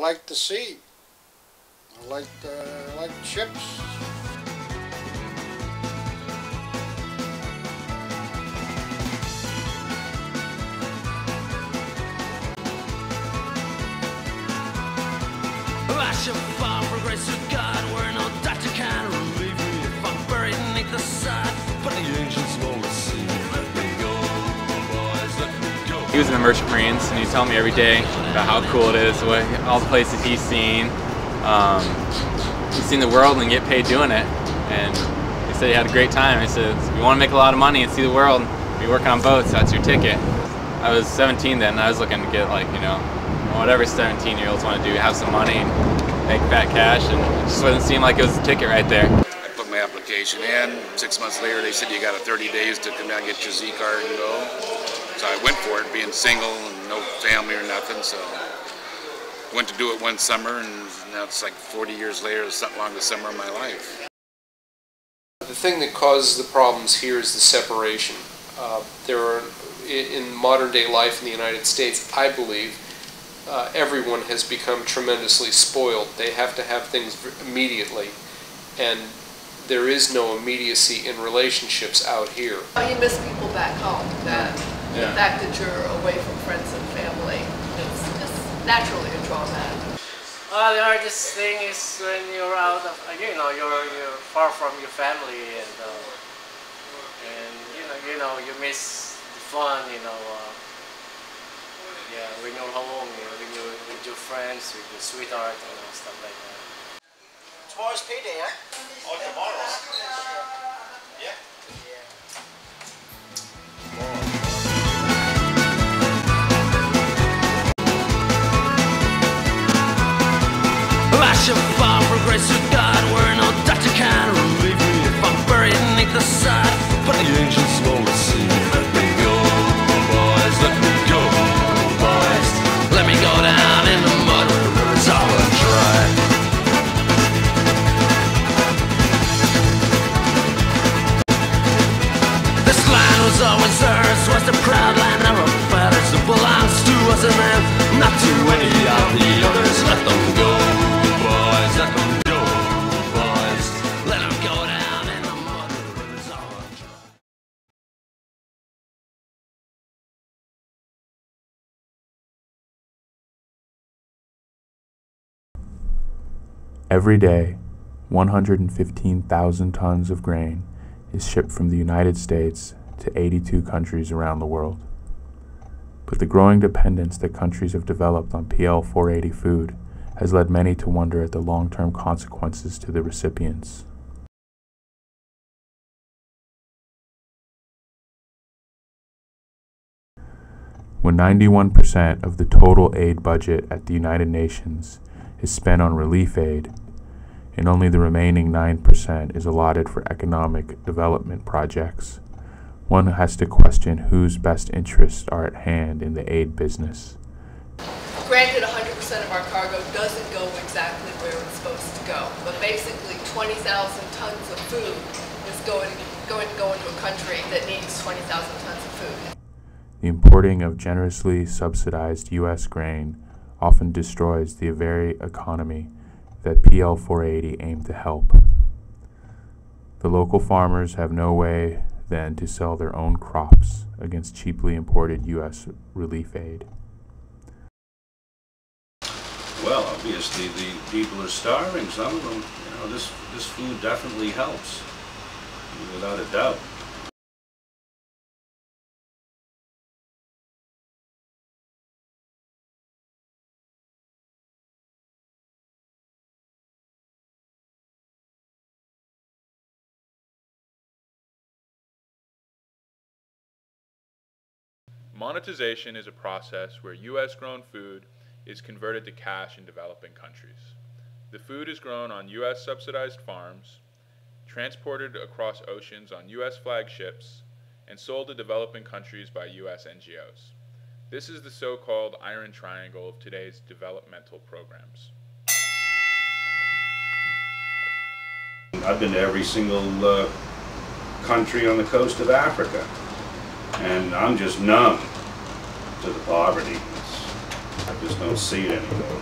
like the sea. I like ships. I shall fall for grace of God, where no doctor can relieve me. If I'm buried beneath the sod, but the angels won't receive me. Let me go, boys, let me go. He was in the Merchant Marines, and he's telling me every day about how cool it is, all the places he's seen. He's seen the world and get paid doing it. And he said he had a great time. He said, if you want to make a lot of money and see the world, be working on boats, that's your ticket. I was 17 then, and I was looking to get, like, you know, whatever 17-year-olds want to do, have some money and make fat cash, and it just wouldn't seem like it was a ticket right there. I put my application in. 6 months later, they said you got 30 days to come down and get your Z card and go. So I went for it, being single and no family or nothing. So I went to do it one summer, and now it's like 40 years later, it's something along the summer of my life. The thing that causes the problems here is the separation. In modern day life in the United States, I believe, everyone has become tremendously spoiled. They have to have things immediately, and there is no immediacy in relationships out here. You miss people back home. The fact that you're away from friends and family is just naturally a drawback. The hardest thing is when you're out of, you're far from your family, and you miss the fun, yeah, when you're home, when you're with your friends, with your sweetheart, stuff like that. Tomorrow's payday, huh? Oh, tomorrow? Yeah. I shall fall for grace of God, where no doctor can relieve me. If I'm buried beneath the sod, but the angels won't receive me. Let me go, boys, let me go, boys. Let me go down in the mud where the rivers all are dry. This land was always ours, was the proud land of our fathers. It belongs to us and them, not to any of the others. Let them go, boys, let them go, boys. Let them go down in the mud where the rivers all are dry. Every day, 115,000 tons of grain is shipped from the United States to 82 countries around the world. But the growing dependence that countries have developed on PL-480 food has led many to wonder at the long-term consequences to the recipients. When 91% of the total aid budget at the United Nations is spent on relief aid, and only the remaining 9% is allotted for economic development projects, one has to question whose best interests are at hand in the aid business. Granted, 100% of our cargo doesn't go exactly where it's supposed to go, but basically 20,000 tons of food is going to go into a country that needs 20,000 tons of food. The importing of generously subsidized U.S. grain often destroys the very economy that PL-480 aimed to help. The local farmers have no way then to sell their own crops against cheaply imported U.S. relief aid. Well, obviously the people are starving, some of them. This food definitely helps, without a doubt. Monetization is a process where U.S.-grown food is converted to cash in developing countries. The food is grown on U.S.-subsidized farms, transported across oceans on U.S. flagged ships, and sold to developing countries by U.S. NGOs. This is the so-called iron triangle of today's developmental programs. I've been to every single country on the coast of Africa, and I'm just numb to the poverty. I just don't see it anymore.